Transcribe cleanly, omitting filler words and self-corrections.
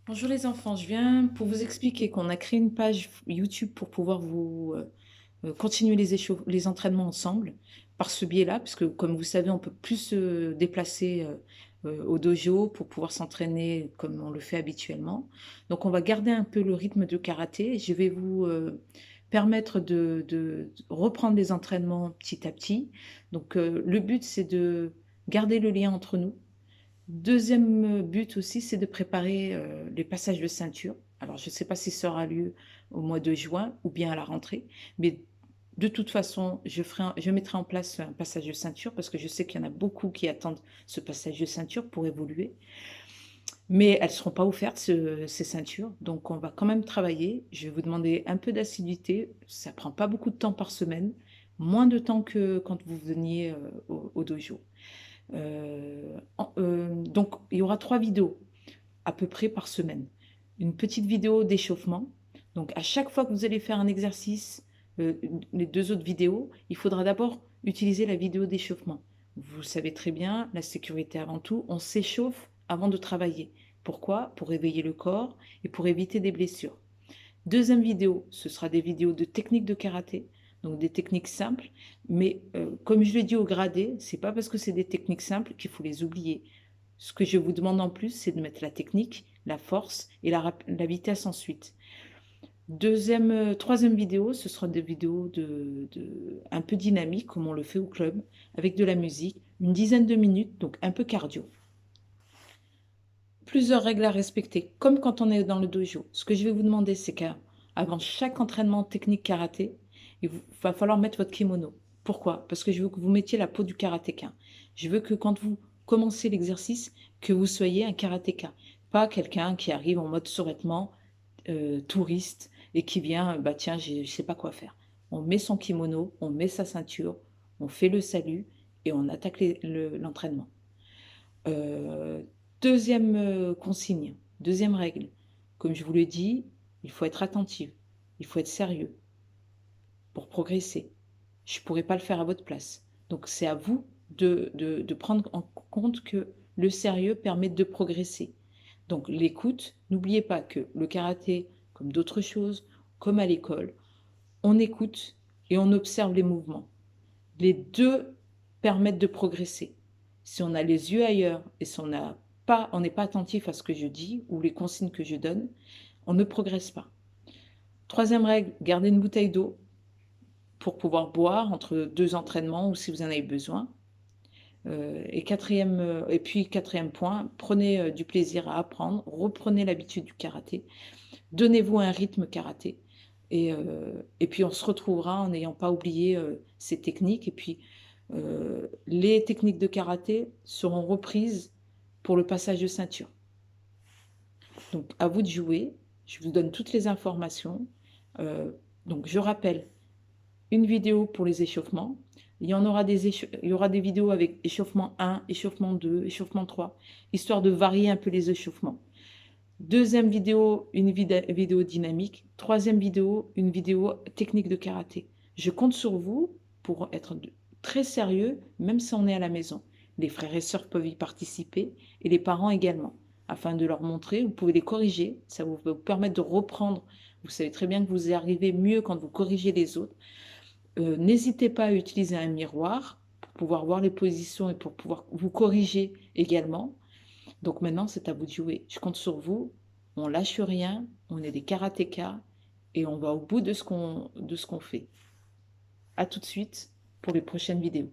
Bonjour les enfants, je viens pour vous expliquer qu'on a créé une page YouTube pour pouvoir vous continuer les entraînements ensemble par ce biais-là, parce que comme vous savez, on peut plus se déplacer au dojo pour pouvoir s'entraîner comme on le fait habituellement. Donc on va garder un peu le rythme de karaté. Je vais vous permettre de reprendre les entraînements petit à petit. Donc le but, c'est de garder le lien entre nous. Deuxième but aussi, c'est de préparer les passages de ceinture. Alors, je ne sais pas si ça aura lieu au mois de juin ou bien à la rentrée, mais de toute façon, je mettrai en place un passage de ceinture parce que je sais qu'il y en a beaucoup qui attendent ce passage de ceinture pour évoluer. Mais elles ne seront pas offertes, ces ceintures. Donc, on va quand même travailler. Je vais vous demander un peu d'assiduité. Ça ne prend pas beaucoup de temps par semaine, moins de temps que quand vous veniez au dojo. Donc, il y aura 3 vidéos à peu près par semaine. Une petite vidéo d'échauffement. Donc, à chaque fois que vous allez faire un exercice, euh, les 2 autres vidéos, il faudra d'abord utiliser la vidéo d'échauffement. Vous savez très bien, la sécurité avant tout, on s'échauffe avant de travailler. Pourquoi? Pour réveiller le corps et pour éviter des blessures. Deuxième vidéo, ce sera des vidéos de techniques de karaté, donc des techniques simples, mais comme je l'ai dit au gradé, c'est pas parce que c'est des techniques simples qu'il faut les oublier. Ce que je vous demande en plus, c'est de mettre la technique, la force et la vitesse ensuite. Troisième vidéo, ce sera des vidéos un peu dynamiques, comme on le fait au club, avec de la musique, une dizaine de minutes, donc un peu cardio. Plusieurs règles à respecter, comme quand on est dans le dojo. Ce que je vais vous demander, c'est qu'avant chaque entraînement technique karaté, va falloir mettre votre kimono. Pourquoi? Parce que je veux que vous mettiez la peau du karatéka. Je veux que quand vous commencez l'exercice, que vous soyez un karatéka, pas quelqu'un qui arrive en mode survêtement, touriste, et qui vient, bah tiens, je ne sais pas quoi faire. On met son kimono, on met sa ceinture, on fait le salut et on attaque l'entraînement. Euh, Deuxième consigne, deuxième règle, comme je vous l'ai dit, il faut être attentif, il faut être sérieux pour progresser. Je ne pourrais pas le faire à votre place. Donc c'est à vous de prendre en compte que le sérieux permet de progresser. Donc l'écoute, n'oubliez pas que le karaté, comme d'autres choses, comme à l'école, on écoute et on observe les mouvements. Les deux permettent de progresser. Si on a les yeux ailleurs et si on n'est pas attentif à ce que je dis ou les consignes que je donne, on ne progresse pas. Troisième règle, gardez une bouteille d'eau pour pouvoir boire entre 2 entraînements ou si vous en avez besoin. Et puis quatrième point, prenez du plaisir à apprendre, reprenez l'habitude du karaté, donnez-vous un rythme karaté. Et puis on se retrouvera en n'ayant pas oublié ces techniques. Et puis les techniques de karaté seront reprises pour le passage de ceinture. Donc à vous de jouer. Je vous donne toutes les informations. Euh, donc je rappelle, une vidéo pour les échauffements. Il y aura des vidéos avec échauffement 1, échauffement 2, échauffement 3, histoire de varier un peu les échauffements. Deuxième vidéo, une vidéo dynamique. Troisième vidéo, une vidéo technique de karaté. Je compte sur vous pour être très sérieux, même si on est à la maison. Les frères et sœurs peuvent y participer et les parents également, afin de leur montrer. Vous pouvez les corriger, ça va vous permettre de reprendre. Vous savez très bien que vous y arrivez mieux quand vous corrigez les autres. N'hésitez pas à utiliser un miroir pour pouvoir voir les positions et pour pouvoir vous corriger également. Donc maintenant, c'est à vous de jouer. Je compte sur vous. On lâche rien. On est des karatékas et on va au bout de ce qu'on fait. À tout de suite pour les prochaines vidéos.